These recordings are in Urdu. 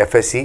FSc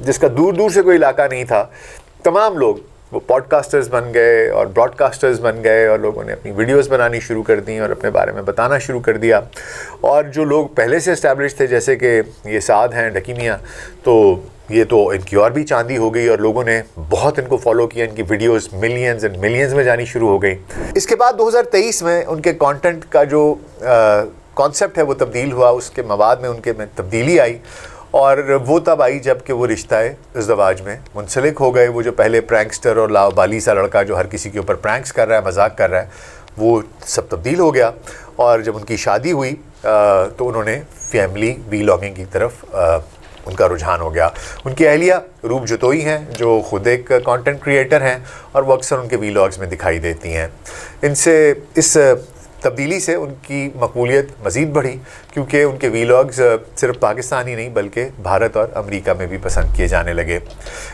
جس کا دور دور سے کوئی علاقہ نہیں تھا، تمام لوگ وہ پوڈ کاسٹرز بن گئے اور براڈ کاسٹرز بن گئے، اور لوگوں نے اپنی ویڈیوز بنانی شروع کر دیں اور اپنے بارے میں بتانا شروع کر دیا. اور جو لوگ پہلے سے اسٹیبلش تھے جیسے کہ یہ سعد ہیں ڈکی میاں، تو یہ تو ان کی اور بھی چاندی ہو گئی، اور لوگوں نے بہت ان کو فالو کیا، ان کی ویڈیوز ملینز اینڈ ملینز میں جانی شروع ہو گئی. اس کے بعد 2023 میں ان کے کانٹینٹ کا جو کانسیپٹ ہے وہ تبدیل ہوا، اس کے مواد میں ان کے میں تبدیلی آئی، اور وہ تب آئی جب کہ وہ رشتہ ازدواج میں منسلک ہو گئے. وہ جو پہلے پرینکسٹر اور لاوبالی سا لڑکا جو ہر کسی کے اوپر پرینکس کر رہا ہے، مذاق کر رہا ہے، وہ سب تبدیل ہو گیا. اور جب ان کی شادی ہوئی تو انہوں نے فیملی ویلاگنگ کی طرف ان کا رجحان ہو گیا. ان کی اہلیہ روپ جتوئی ہیں جو خود ایک کانٹینٹ کریٹر ہیں، اور وہ اکثر ان کے ویلاگز میں دکھائی دیتی ہیں. اس تبدیلی سے ان کی مقبولیت مزید بڑھی، کیونکہ ان کے ویلاگز صرف پاکستان ہی نہیں بلکہ بھارت اور امریکہ میں بھی پسند کیے جانے لگے.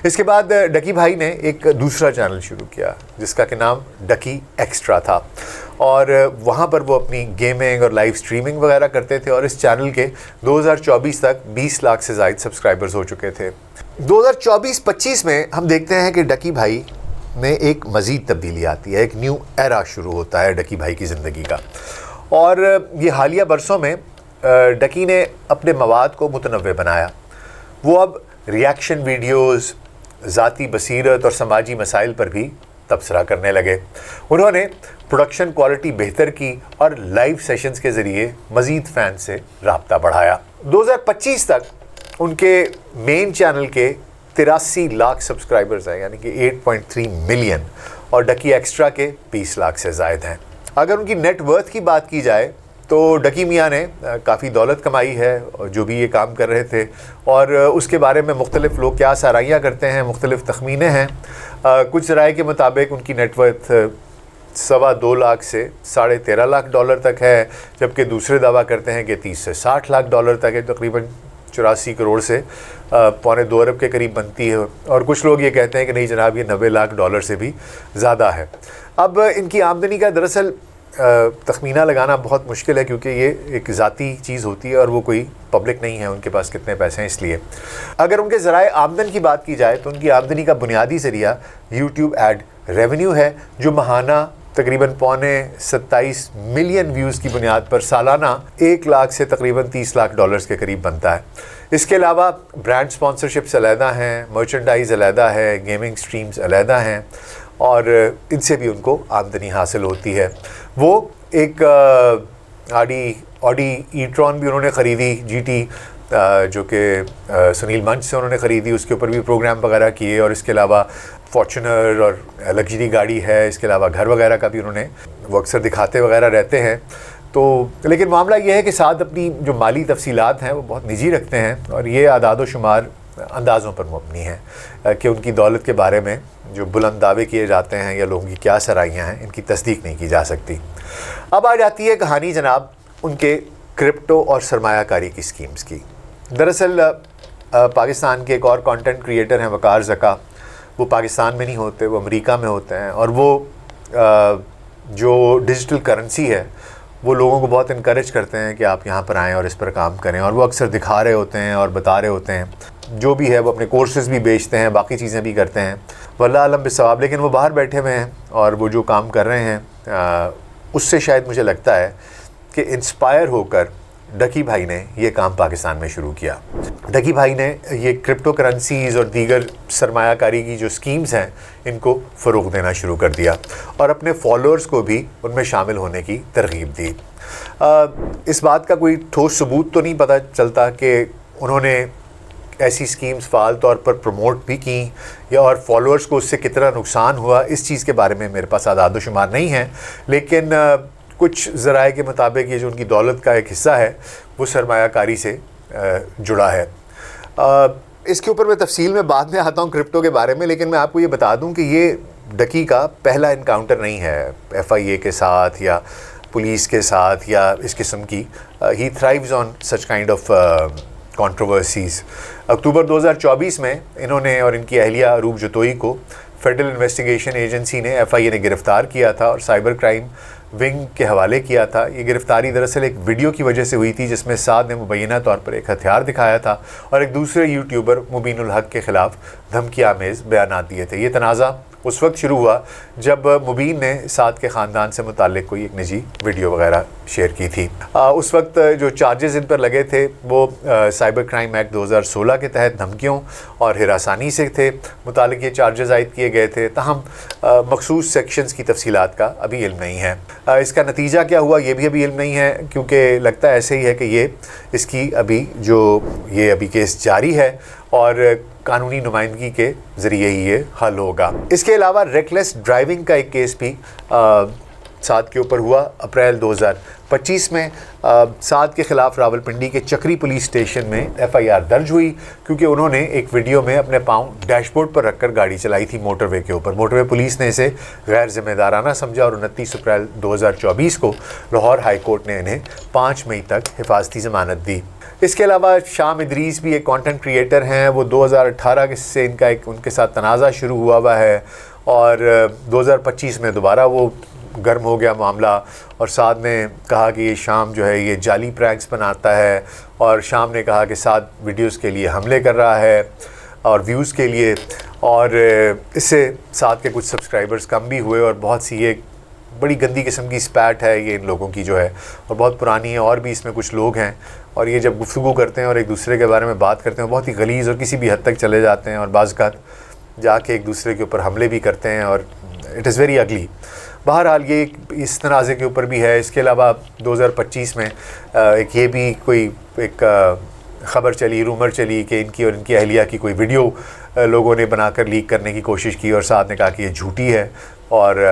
اس کے بعد ڈکی بھائی نے ایک دوسرا چینل شروع کیا جس کا کہ نام ڈکی ایکسٹرا تھا، اور وہاں پر وہ اپنی گیمنگ اور لائیو اسٹریمنگ وغیرہ کرتے تھے، اور اس چینل کے 2024 تک 20 لاکھ سے زائد سبسکرائبرز ہو چکے تھے. 2024-25 میں ہم دیکھتے ہیں کہ ڈکی بھائی میں ایک مزید تبدیلی آتی ہے، ایک نیو ایرا شروع ہوتا ہے ڈکی بھائی کی زندگی کا. اور یہ حالیہ برسوں میں ڈکی نے اپنے مواد کو متنوع بنایا. وہ اب ریاکشن ویڈیوز، ذاتی بصیرت اور سماجی مسائل پر بھی تبصرہ کرنے لگے. انہوں نے پروڈکشن کوالٹی بہتر کی اور لائیو سیشنز کے ذریعے مزید فین سے رابطہ بڑھایا. 2025 تک ان کے مین چینل کے 83 لاکھ سبسکرائبرز ہیں، یعنی کہ 8.3 ملین، اور ڈکی ایکسٹرا کے 20 لاکھ سے زائد ہیں. اگر ان کی نیٹ ورتھ کی بات کی جائے تو ڈکی میاں نے کافی دولت کمائی ہے جو بھی یہ کام کر رہے تھے، اور اس کے بارے میں مختلف لوگ کیا سرائیاں کرتے ہیں، مختلف تخمینے ہیں. کچھ ذرائع کے مطابق ان کی نیٹ ورتھ 2.25 لاکھ سے $13.5 لاکھ تک ہے، جبکہ دوسرے دعویٰ کرتے ہیں کہ 30 سے $60 لاکھ تک ہے، تقریباً 84 کروڑ سے $2.25 ارب کے قریب بنتی ہے. اور کچھ لوگ یہ کہتے ہیں کہ نہیں جناب، یہ $90 لاکھ سے بھی زیادہ ہے. اب ان کی آمدنی کا دراصل تخمینہ لگانا بہت مشکل ہے، کیونکہ یہ ایک ذاتی چیز ہوتی ہے اور وہ کوئی پبلک نہیں ہے ان کے پاس کتنے پیسے ہیں. اس لیے اگر ان کے ذرائع آمدن کی بات کی جائے تو ان کی آمدنی کا بنیادی ذریعہ یوٹیوب ایڈ ریونیو ہے، جو ماہانہ تقریباً 27 ملین ویوز کی بنیاد پر سالانہ 1 لاکھ سے تقریباً $30 لاکھ کے قریب بنتا ہے. اس کے علاوہ برانڈ سپانسرشپس علیحدہ ہیں، مرچنڈائز علیحدہ ہے، گیمنگ سٹریمز علیحدہ ہیں، اور ان سے بھی ان کو آمدنی حاصل ہوتی ہے. وہ ایک آڈی ای ٹرون بھی انہوں نے خریدی، جی ٹی، جو کہ سنیل منچ سے انہوں نے خریدی، اس کے اوپر بھی پروگرام وغیرہ کیے. اور اس کے علاوہ فارچونر اور لگژری گاڑی ہے، اس کے علاوہ گھر وغیرہ کا بھی انہوں نے وہ اکثر دکھاتے وغیرہ رہتے ہیں. تو لیکن معاملہ یہ ہے کہ ساتھ اپنی جو مالی تفصیلات ہیں وہ بہت نجی رکھتے ہیں، اور یہ اعداد و شمار اندازوں پر مبنی ہیں کہ ان کی دولت کے بارے میں جو بلند دعوے کیے جاتے ہیں یا لوگوں کی کیا سرائیاں ہیں، ان کی تصدیق نہیں کی جا سکتی. اب آ جاتی ہے کہانی جناب ان کے کرپٹو اور سرمایہ کاری کی اسکیمز کی. دراصل پاکستان کے ایک اور کانٹینٹ کریٹر ہیں وقار زکا، وہ پاکستان میں نہیں ہوتے، وہ امریکہ میں ہوتے ہیں، اور وہ جو ڈیجیٹل کرنسی ہے وہ لوگوں کو بہت انکریج کرتے ہیں کہ آپ یہاں پر آئیں اور اس پر کام کریں. اور وہ اکثر دکھا رہے ہوتے ہیں اور بتا رہے ہوتے ہیں، جو بھی ہے وہ اپنے کورسز بھی بیچتے ہیں، باقی چیزیں بھی کرتے ہیں، واللہ عالم بالصواب. لیکن وہ باہر بیٹھے ہوئے ہیں اور وہ جو کام کر رہے ہیں اس سے شاید مجھے لگتا ہے کہ انسپائر ہو کر ڈکی بھائی نے یہ کام پاکستان میں شروع کیا. ڈکی بھائی نے یہ کرپٹو کرنسیز اور دیگر سرمایہ کاری کی جو سکیمز ہیں ان کو فروغ دینا شروع کر دیا، اور اپنے فالوورز کو بھی ان میں شامل ہونے کی ترغیب دی. اس بات کا کوئی ٹھوس ثبوت تو نہیں پتہ چلتا کہ انہوں نے ایسی سکیمز فعال طور پر پروموٹ بھی کی یا اور فالوورز کو اس سے کتنا نقصان ہوا، اس چیز کے بارے میں میرے پاس اعداد و شمار نہیں ہیں. لیکن کچھ ذرائع کے مطابق یہ جو ان کی دولت کا ایک حصہ ہے وہ سرمایہ کاری سے جڑا ہے. اس کے اوپر میں تفصیل میں بعد میں آتا ہوں کرپٹو کے بارے میں، لیکن میں آپ کو یہ بتا دوں کہ یہ ڈکی کا پہلا انکاؤنٹر نہیں ہے FIA کے ساتھ یا پولیس کے ساتھ یا اس قسم کی. ہی تھرائیوز آن سچ کائنڈ آف کنٹروورسیز. اکتوبر 2024 میں انہوں نے اور ان کی اہلیہ روپ جتوئی کو فیڈرل انویسٹیگیشن ایجنسی نے FIA نے گرفتار کیا تھا اور سائبر کرائم ونگ کے حوالے کیا تھا۔ یہ گرفتاری دراصل ایک ویڈیو کی وجہ سے ہوئی تھی جس میں سعد نے مبینہ طور پر ایک ہتھیار دکھایا تھا اور ایک دوسرے یوٹیوبر مبین الحق کے خلاف دھمکی آمیز بیانات دیے تھے۔ یہ تنازع اس وقت شروع ہوا جب مبین نے سعد کے خاندان سے متعلق کوئی ایک نجی ویڈیو وغیرہ شیئر کی تھی۔ اس وقت جو چارجز ان پر لگے تھے وہ سائبر کرائم ایکٹ 2016 کے تحت دھمکیوں اور ہراسانی سے تھے، متعلق یہ چارجز عائد کیے گئے تھے، تاہم مخصوص سیکشنز کی تفصیلات کا ابھی علم نہیں ہے۔ اس کا نتیجہ کیا ہوا یہ بھی ابھی علم نہیں ہے، کیونکہ لگتا ہے ایسے ہی ہے کہ اس کی ابھی کیس جاری ہے اور قانونی نمائندگی کے ذریعے ہی یہ حل ہوگا۔ اس کے علاوہ ریکلیس ڈرائیونگ کا ایک کیس بھی سعد کے اوپر ہوا۔ اپریل 2025 میں سعد کے خلاف راولپنڈی کے چکری پولیس اسٹیشن میں FIR درج ہوئی کیونکہ انہوں نے ایک ویڈیو میں اپنے پاؤں ڈیش بورڈ پر رکھ کر گاڑی چلائی تھی موٹر وے کے اوپر۔ موٹر وے پولیس نے اسے غیر ذمہ دارانہ سمجھا اور 29 اپریل 2024 کو لاہور ہائی کورٹ نے انہیں 5 مئی تک حفاظتی ضمانت دی۔ اس کے علاوہ شام ادریس بھی ایک کانٹینٹ کریٹر ہیں، وہ 2018 سے ان کے ساتھ تنازع شروع ہوا ہے اور 2025 میں دوبارہ وہ گرم ہو گیا معاملہ اور سعد نے کہا کہ یہ شام جو ہے یہ جعلی پرینکس بناتا ہے اور شام نے کہا کہ سعد ویڈیوز کے لیے حملے کر رہا ہے اور ویوز کے لیے، اور اس سے سعد کے کچھ سبسکرائبرز کم بھی ہوئے اور بہت سی یہ بڑی گندی قسم کی اسپیٹ ہے یہ ان لوگوں کی جو ہے اور بہت پرانی ہے، اور بھی اس میں کچھ لوگ ہیں اور یہ جب گفتگو کرتے ہیں اور ایک دوسرے کے بارے میں بات کرتے ہیں بہت ہی غلیظ اور کسی بھی حد تک چلے جاتے ہیں اور بعض اوقات جا کے ایک دوسرے کے اوپر حملے بھی کرتے ہیں اور اٹ از ویری اگلی۔ بہرحال یہ اس تنازع کے اوپر بھی ہے۔ اس کے علاوہ 2025 میں یہ بھی کوئی ایک خبر چلی، رومر چلی کہ ان کی اور ان کی اہلیہ کی کوئی ویڈیو لوگوں نے بنا کر لیک کرنے کی کوشش کی اور سعد نے کہا کہ یہ جھوٹی ہے اور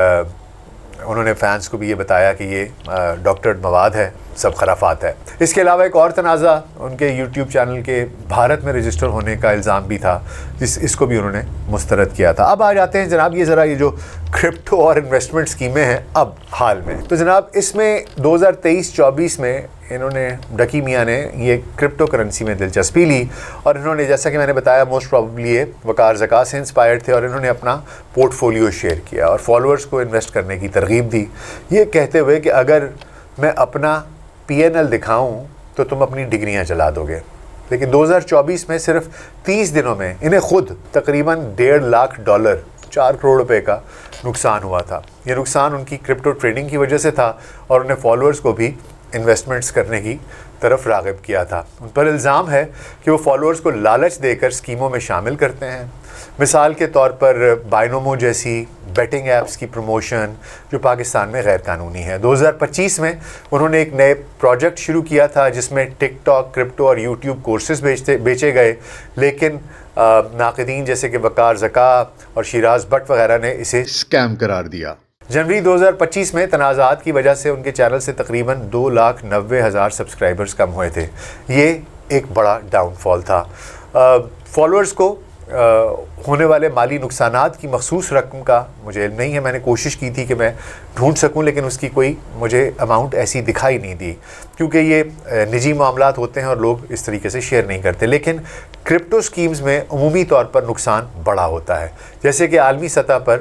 انہوں نے فینس کو بھی یہ بتایا کہ یہ ڈاکٹرڈ مواد ہے، سب خرافات ہے۔ اس کے علاوہ ایک اور تنازع ان کے یوٹیوب چینل کے بھارت میں رجسٹر ہونے کا الزام بھی تھا، اس کو بھی انہوں نے مسترد کیا تھا۔ اب آ جاتے ہیں جناب یہ جو کرپٹو اور انویسٹمنٹ اسکیمیں ہیں اب حال میں، تو جناب اس میں 2023-24 میں انہوں نے ڈکی میاں نے یہ کرپٹو کرنسی میں دلچسپی لی اور انہوں نے جیسا کہ میں نے بتایا موسٹ پروبیبلی یہ وقار زکا سے انسپائرڈ تھے اور انہوں نے اپنا پورٹ فولیو شیئر کیا اور فالوورز کو انویسٹ کرنے کی ترغیب دی، یہ کہتے ہوئے کہ اگر میں اپنا PNL دکھاؤں تو تم اپنی ڈگریاں چلا دو گے۔ لیکن 2024 میں صرف 30 دنوں میں انہیں خود تقریباً $1.5 لاکھ $4 کروڑ روپے کا نقصان ہوا تھا۔ یہ نقصان ان کی کرپٹو ٹریڈنگ کی وجہ سے تھا اور انہیں فالوورز کو بھی انویسٹمنٹس کرنے کی طرف راغب کیا تھا۔ ان پر الزام ہے کہ وہ فالوورز کو لالچ دے کر اسکیموں میں شامل کرتے ہیں، مثال کے طور پر بائنومو جیسی بیٹنگ ایپس کی پروموشن جو پاکستان میں غیر قانونی ہے۔ 2025 میں انہوں نے ایک نئے پروجیکٹ شروع کیا تھا جس میں ٹک ٹاک، کرپٹو اور یوٹیوب کورسز بیچے گئے، لیکن ناقدین جیسے کہ وقار زکا اور شیراز بٹ وغیرہ نے اسے اسکیم قرار دیا۔ جنوری 2025 میں تنازعات کی وجہ سے ان کے چینل سے تقریباً 2,90,000 سبسکرائبرز کم ہوئے تھے۔ یہ ایک بڑا ڈاؤن فال تھا۔ فالوورز کو ہونے والے مالی نقصانات کی مخصوص رقم کا مجھے علم نہیں ہے، میں نے کوشش کی تھی کہ میں ڈھونڈ سکوں لیکن اس کی کوئی مجھے اماؤنٹ ایسی دکھائی نہیں دی کیونکہ یہ نجی معاملات ہوتے ہیں اور لوگ اس طریقے سے شیئر نہیں کرتے۔ لیکن کرپٹو سکیمز میں عمومی طور پر نقصان بڑا ہوتا ہے، جیسے کہ عالمی سطح پر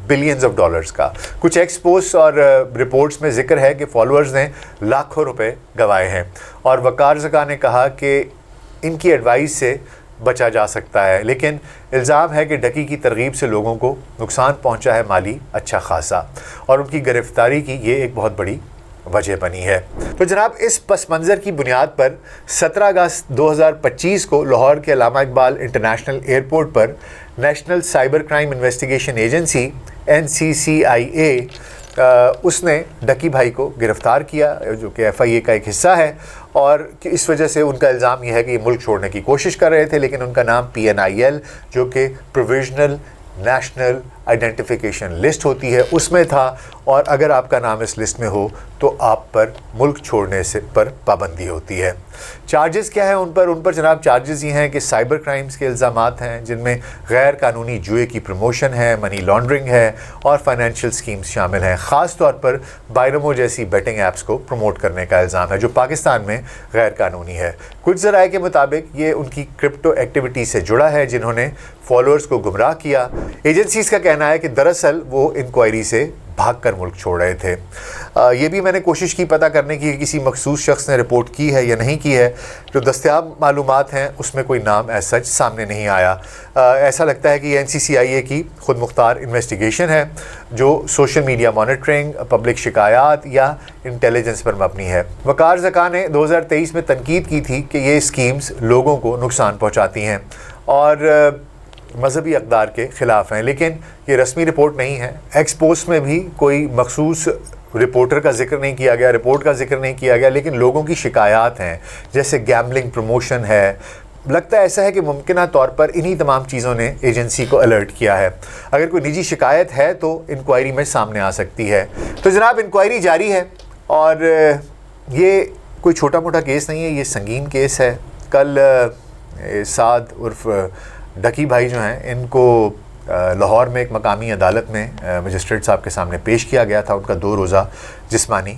بلینز آف ڈالرز کا۔ کچھ ایکسپوز اور رپورٹس میں ذکر ہے کہ فالوورز نے لاکھوں روپے گنوائے ہیں اور وقار زکا نے کہا کہ ان کی ایڈوائس سے بچا جا سکتا ہے، لیکن الزام ہے کہ ڈکی کی ترغیب سے لوگوں کو نقصان پہنچا ہے مالی اچھا خاصا اور ان کی گرفتاری کی یہ ایک بہت بڑی وجہ بنی ہے۔ تو جناب اس پس منظر کی بنیاد پر 17 اگست 2025 کو لاہور کے علامہ اقبال انٹرنیشنل ایئرپورٹ پر national cyber crime investigation agency NCCIA اس نے ڈکی بھائی کو گرفتار کیا جو کہ FIA کا ایک حصہ ہے، اور اس وجہ سے ان کا الزام یہ ہے کہ یہ ملک چھوڑنے کی کوشش کر رہے تھے، لیکن ان کا نام PNIL جو کہ پروویژنل نیشنل آئیڈینٹیفیکیشن لسٹ ہوتی ہے اس میں تھا، اور اگر آپ کا نام اس لسٹ میں ہو تو آپ پر ملک چھوڑنے سے پر پابندی ہوتی ہے۔ چارجز کیا ہیں ان پر جناب چارجز یہ ہیں کہ سائبر کرائمز کے الزامات ہیں، جن میں غیر قانونی جوئے کی پروموشن ہے، منی لانڈرنگ ہے، اور فائنینشیل سکیمز شامل ہیں۔ خاص طور پر بائنومو جیسی بیٹنگ ایپس کو پروموٹ کرنے کا الزام ہے، جو پاکستان میں غیر قانونی ہے۔ کچھ ذرائع کے مطابق یہ ان کی کرپٹو ایکٹیویٹی سے جڑا ہے، جنہوں نے فالوورز کو گمراہ کیا۔ ایجنسیز کا کہنا ہے کہ دراصل وہ انکوائری سے بھاگ کر ملک چھوڑ رہے تھے۔ یہ بھی میں نے کوشش کی پتہ کرنے کی کہ کسی مخصوص شخص نے رپورٹ کی ہے یا نہیں کی ہے۔ جو دستیاب معلومات ہیں اس میں کوئی نام ایز سچ سامنے نہیں آیا۔ ایسا لگتا ہے کہ یہ NCCIA کی خود مختار انویسٹیگیشن ہے، جو سوشل میڈیا مانیٹرنگ، پبلک شکایات یا انٹیلیجنس پر مبنی ہے۔ وقار زکا نے 2023 میں تنقید کی تھی کہ یہ اسکیمز لوگوں کو نقصان پہنچاتی ہیں اور مذہبی اقدار کے خلاف ہیں، لیکن یہ رسمی رپورٹ نہیں ہے۔ ایکس پوسٹ میں بھی کوئی مخصوص رپورٹر کا ذکر نہیں کیا گیا، رپورٹ کا ذکر نہیں کیا گیا، لیکن لوگوں کی شکایات ہیں، جیسے گیمبلنگ پروموشن ہے۔ لگتا ہے ایسا ہے کہ ممکنہ طور پر انہی تمام چیزوں نے ایجنسی کو الرٹ کیا ہے۔ اگر کوئی نجی شکایت ہے تو انکوائری میں سامنے آ سکتی ہے۔ تو جناب انکوائری جاری ہے، اور یہ کوئی چھوٹا موٹا کیس نہیں ہے، یہ سنگین کیس ہے۔ کل سعد عرف ڈکی بھائی جو ہیں، ان کو لاہور میں ایک مقامی عدالت میں مجسٹریٹ صاحب کے سامنے پیش کیا گیا تھا۔ ان کا 2 روزہ جسمانی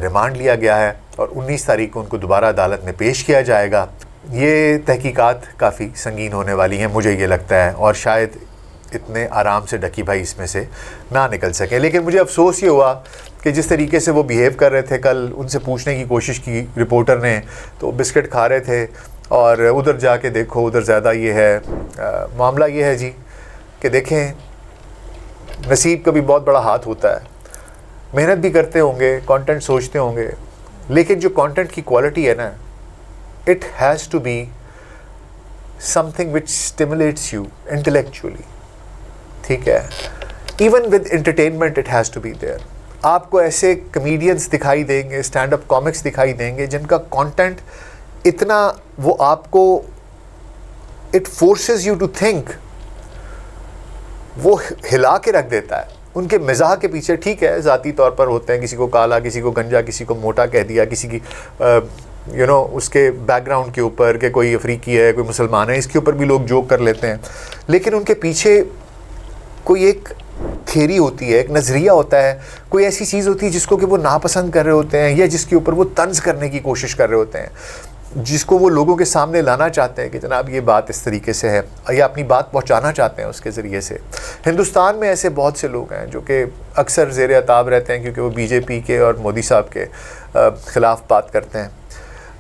ریمانڈ لیا گیا ہے، اور 19 تاریخ کو ان کو دوبارہ عدالت میں پیش کیا جائے گا۔ یہ تحقیقات کافی سنگین ہونے والی ہیں، مجھے یہ لگتا ہے، اور شاید اتنے آرام سے ڈکی بھائی اس میں سے نہ نکل سکیں۔ لیکن مجھے افسوس یہ ہوا کہ جس طریقے سے وہ بیہیو کر رہے تھے، کل ان سے پوچھنے کی کوشش کی رپورٹر نے، تو بسکٹ کھا رہے تھے، اور ادھر جا کے دیکھو ادھر زیادہ یہ ہے۔ معاملہ یہ ہے جی کہ دیکھیں، نصیب کا بھی بہت بڑا ہاتھ ہوتا ہے۔ محنت بھی کرتے ہوں گے، کانٹینٹ سوچتے ہوں گے، لیکن جو کانٹینٹ کی کوالٹی ہے نا، it has to be something which stimulates you intellectually, ٹھیک ہے؟ Even with entertainment it has to be there. آپ کو ایسے کمیڈینس دکھائی دیں گے، اسٹینڈ اپ کامکس دکھائی دیں گے، جن کا کانٹینٹ اتنا وہ آپ کو it forces you to think, وہ ہلا کے رکھ دیتا ہے۔ ان کے مزاح کے پیچھے ٹھیک ہے ذاتی طور پر ہوتے ہیں، کسی کو کالا، کسی کو گنجا، کسی کو موٹا کہہ دیا، کسی کی اس کے بیک گراؤنڈ کے اوپر کہ کوئی افریقی ہے، کوئی مسلمان ہے، اس کے اوپر بھی لوگ جوک کر لیتے ہیں، لیکن ان کے پیچھے کوئی ایک تھیری ہوتی ہے، ایک نظریہ ہوتا ہے، کوئی ایسی چیز ہوتی ہے جس کو کہ وہ ناپسند کر رہے ہوتے ہیں، یا جس کے اوپر وہ طنز کرنے کی کوشش کر رہے ہوتے ہیں، جس کو وہ لوگوں کے سامنے لانا چاہتے ہیں کہ جناب یہ بات اس طریقے سے ہے، یا اپنی بات پہنچانا چاہتے ہیں اس کے ذریعے سے۔ ہندوستان میں ایسے بہت سے لوگ ہیں جو کہ اکثر زیر عتاب رہتے ہیں، کیونکہ وہ BJP کے اور مودی صاحب کے خلاف بات کرتے ہیں۔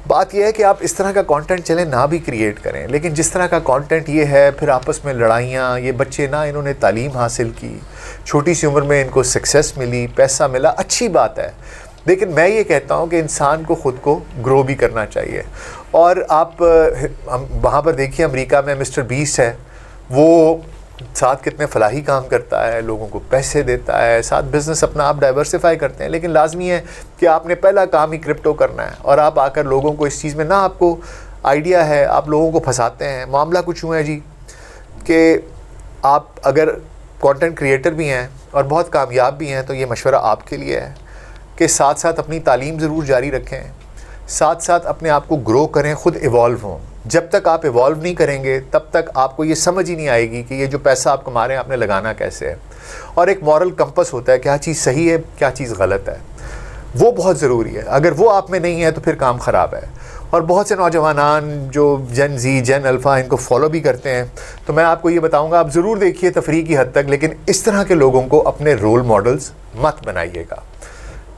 بات یہ ہے کہ آپ اس طرح کا کانٹینٹ چلیں نہ بھی کریٹ کریں، لیکن جس طرح کا کانٹینٹ یہ ہے، پھر آپس میں لڑائیاں، یہ بچے نہ انہوں نے تعلیم حاصل کی، چھوٹی سی عمر میں ان کو سکسیس ملی، پیسہ ملا، اچھی بات ہے، لیکن میں یہ کہتا ہوں کہ انسان کو خود کو گرو بھی کرنا چاہیے۔ اور آپ وہاں پر دیکھیے امریکہ میں مسٹر بیسٹ ہے، وہ ساتھ کتنے فلاحی کام کرتا ہے، لوگوں کو پیسے دیتا ہے، ساتھ بزنس اپنا آپ ڈائیورسیفائی کرتے ہیں، لیکن لازمی ہے کہ آپ نے پہلا کام ہی کرپٹو کرنا ہے، اور آپ آ کر لوگوں کو اس چیز میں نہ آپ کو آئیڈیا ہے، آپ لوگوں کو پھنساتے ہیں۔ معاملہ کچھ یوں ہے جی کہ آپ اگر کانٹینٹ کریٹر بھی ہیں اور بہت کامیاب بھی ہیں، تو یہ مشورہ آپ کے لیے ہے کہ ساتھ ساتھ اپنی تعلیم ضرور جاری رکھیں، ساتھ ساتھ اپنے آپ کو گرو کریں، خود ایوالو ہوں۔ جب تک آپ ایوالو نہیں کریں گے تب تک آپ کو یہ سمجھ ہی نہیں آئے گی کہ یہ جو پیسہ آپ کما رہے ہیں آپ نے لگانا کیسے ہے۔ اور ایک مورل کمپس ہوتا ہے، کیا چیز صحیح ہے، کیا چیز غلط ہے، وہ بہت ضروری ہے۔ اگر وہ آپ میں نہیں ہے تو پھر کام خراب ہے۔ اور بہت سے نوجوانان جو جن زی، جن الفا، ان کو فالو بھی کرتے ہیں، تو میں آپ کو یہ بتاؤں گا آپ ضرور دیکھیے تفریح کی حد تک، لیکن اس طرح کے لوگوں کو اپنے رول ماڈلز مت بنائیے گا۔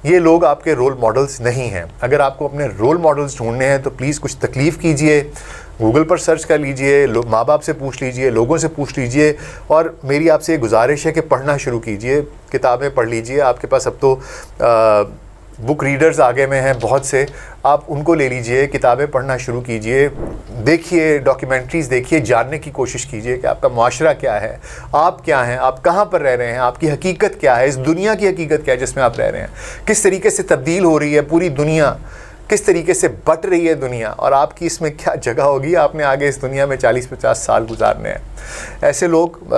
یہ لوگ آپ کے رول ماڈلز نہیں ہیں۔ اگر آپ کو اپنے رول ماڈلز ڈھونڈنے ہیں تو پلیز کچھ تکلیف کیجئے، گوگل پر سرچ کر لیجئے، ماں باپ سے پوچھ لیجئے، لوگوں سے پوچھ لیجئے، اور میری آپ سے یہ گزارش ہے کہ پڑھنا شروع کیجئے، کتابیں پڑھ لیجئے۔ آپ کے پاس اب تو بک ریڈرز آگے میں ہیں بہت سے، آپ ان کو لے لیجئے، کتابیں پڑھنا شروع کیجئے، دیکھیے ڈاکیومنٹریز دیکھیے، جاننے کی کوشش کیجئے کہ آپ کا معاشرہ کیا ہے، آپ کیا ہیں، آپ کہاں پر رہ رہے ہیں، آپ کی حقیقت کیا ہے، اس دنیا کی حقیقت کیا ہے جس میں آپ رہ رہے ہیں، کس طریقے سے تبدیل ہو رہی ہے پوری دنیا، کس طریقے سے بٹ رہی ہے دنیا اور آپ کی اس میں کیا جگہ ہوگی. آپ نے آگے اس دنیا میں 40-50 سال گزارنے ہیں. ایسے لوگ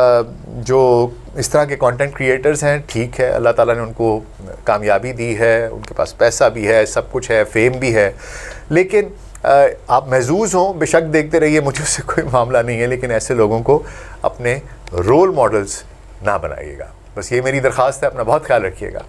جو اس طرح کے کانٹینٹ کریٹرز ہیں, ٹھیک ہے, اللہ تعالیٰ نے ان کو کامیابی دی ہے, ان کے پاس پیسہ بھی ہے, سب کچھ ہے, فیم بھی ہے, لیکن آپ محظوظ ہوں, بے شک دیکھتے رہیے, مجھے اس سے کوئی معاملہ نہیں ہے, لیکن ایسے لوگوں کو اپنے رول ماڈلز نہ بنائیے گا. بس یہ میری درخواست ہے. اپنا بہت خیال رکھیے گا.